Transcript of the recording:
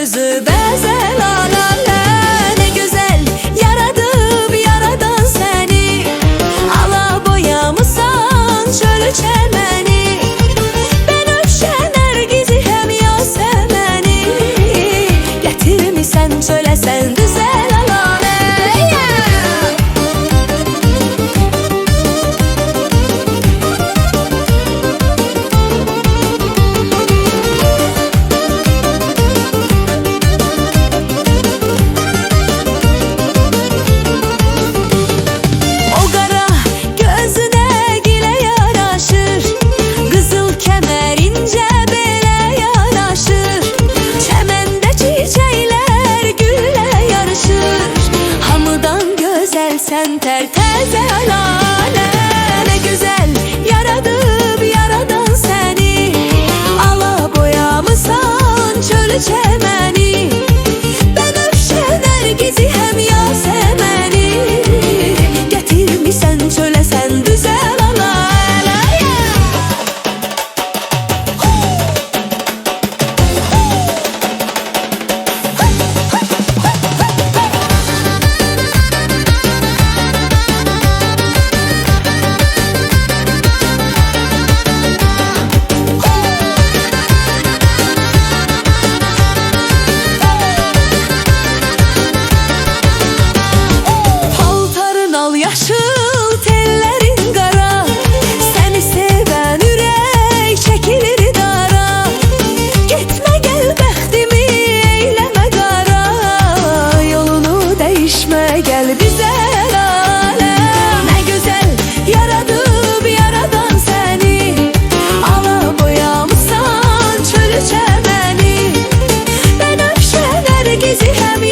gözü bezel alale. Ne güzel yaradıp yaradan seni, ala boyamısan çölü çemeni. Benövşe nergizi hem yasemeni, getirmişsen çöle sen güzel alale. Sen terteze alale. Ne güzel yaradıp yaradan seni, ala boyamısan çölü çemeni. Benövşe nergizi hem yasemeni, getirmişsen çöle sen güzel alale. Yaşıl tellerin qara, səni sevən ürək çəkilir dara. Getmə gəl bəxtimi eyləmə qara, yolunu dəyişmə gəl bizə aləm. Nə gözəl yaradıp yaradan səni, ala boyamısan çölü çəməni. Benövşə nergizi hem